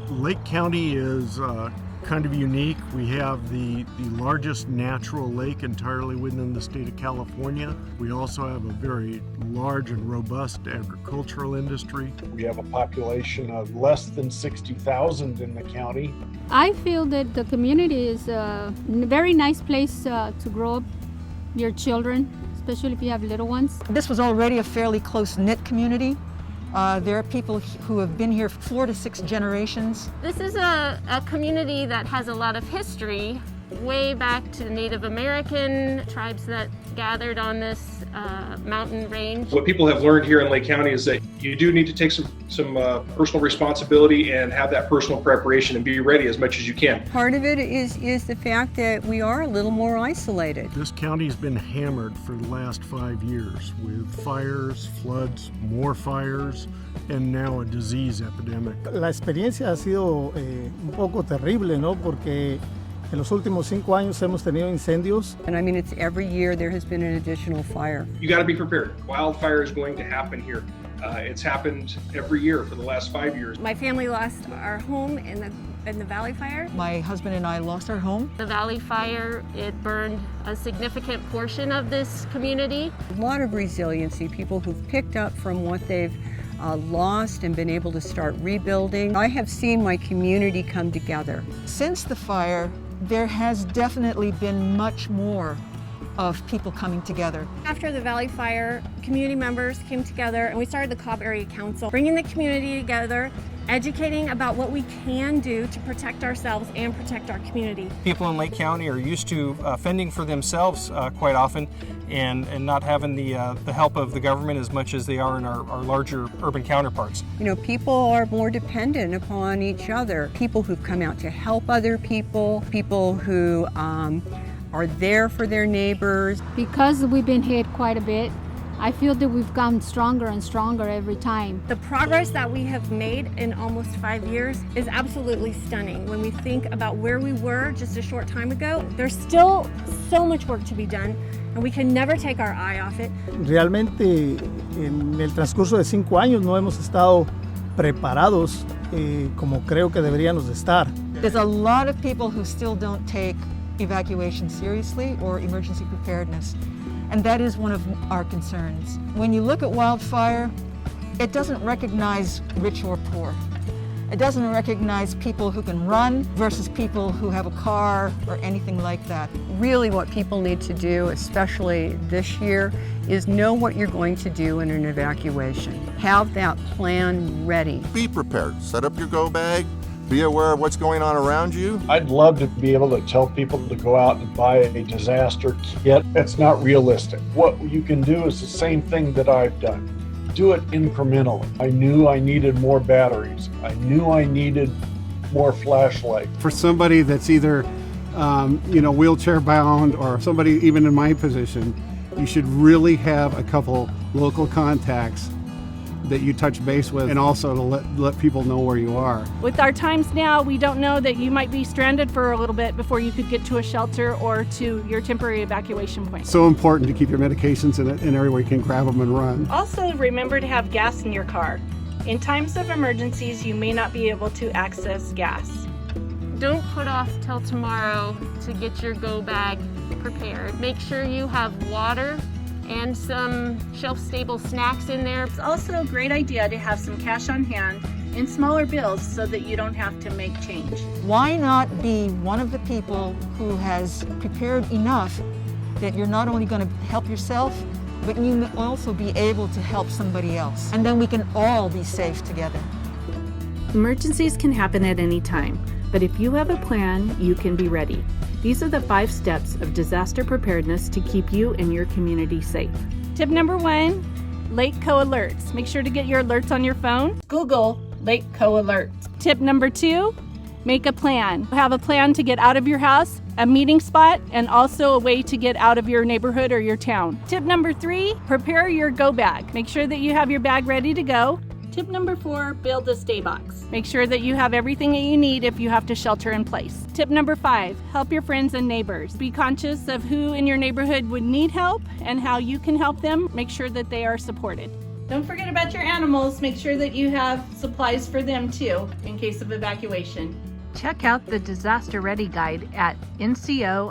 Lake County is kind of unique. We have the largest natural lake entirely within the state of California. We also have a very large and robust agricultural industry. We have a population of less than 60,000 in the county. I feel that the community is a very nice place to grow up your children, especially if you have little ones. This was already a fairly close-knit community. There are people who have been here 4 to 6 generations. This is a community that has a lot of history, way back to Native American tribes that gathered on this mountain range. What people have learned here in Lake County is that you do need to take some personal responsibility and have that personal preparation and be ready as much as you can. Part of it is the fact that we are a little more isolated. This county's been hammered for the last 5 years with fires, floods, more fires, and now a disease epidemic. La experiencia ha sido un poco terrible, ¿no? Porque en los últimos 5 años hemos tenido incendios. And I mean, it's every year there has been an additional fire. You got to be prepared. Wildfire is going to happen here. It's happened every year for the last 5 years. My family lost our home in the Valley Fire. My husband and I lost our home. The Valley Fire, it burned a significant portion of this community. A lot of resiliency, people who've picked up from what they've lost and been able to start rebuilding. I have seen my community come together. Since the fire, there has definitely been much more of people coming together. After the Valley Fire, community members came together and we started the Cobb Area Council, bringing the community together, educating about what we can do to protect ourselves and protect our community. People in Lake County are used to fending for themselves quite often and not having the help of the government as much as they are in our larger urban counterparts. You know, people are more dependent upon each other. People who've come out to help other people, people who are there for their neighbors. Because we've been hit quite a bit, I feel that we've gotten stronger and stronger every time. The progress that we have made in almost 5 years is absolutely stunning. When we think about where we were just a short time ago, there's still so much work to be done, and we can never take our eye off it. Realmente, en el transcurso de 5 años no hemos estado preparados como creo que deberíamos de estar. There's a lot of people who still don't take evacuation seriously or emergency preparedness. And that is one of our concerns. When you look at wildfire, it doesn't recognize rich or poor. It doesn't recognize people who can run versus people who have a car or anything like that. Really what people need to do, especially this year, is know what you're going to do in an evacuation. Have that plan ready. Be prepared. Set up your go bag. Be aware of what's going on around you. I'd love to be able to tell people to go out and buy a disaster kit. That's not realistic. What you can do is the same thing that I've done. Do it incrementally. I knew I needed more batteries. I knew I needed more flashlight. For somebody that's either wheelchair bound or somebody even in my position, you should really have a couple local contacts that you touch base with, and also to let people know where you are. With our times now, we don't know that you might be stranded for a little bit before you could get to a shelter or to your temporary evacuation point. So important to keep your medications in everywhere you can grab them and run. Also, remember to have gas in your car. In times of emergencies, you may not be able to access gas. Don't put off till tomorrow to get your go bag prepared. Make sure you have water and some shelf-stable snacks in there. It's also a great idea to have some cash on hand in smaller bills so that you don't have to make change. Why not be one of the people who has prepared enough that you're not only going to help yourself, but you may also be able to help somebody else. And then we can all be safe together. Emergencies can happen at any time, but if you have a plan, you can be ready. These are the 5 steps of disaster preparedness to keep you and your community safe. Tip number 1, Lake Co Alerts. Make sure to get your alerts on your phone. Google Lake Co Alerts. Tip number 2, make a plan. Have a plan to get out of your house, a meeting spot, and also a way to get out of your neighborhood or your town. Tip number 3, prepare your go bag. Make sure that you have your bag ready to go. Tip number 4, build a stay box. Make sure that you have everything that you need if you have to shelter in place. Tip number 5, help your friends and neighbors. Be conscious of who in your neighborhood would need help and how you can help them. Make sure that they are supported. Don't forget about your animals. Make sure that you have supplies for them too in case of evacuation. Check out the Disaster Ready Guide at ncoinc.org.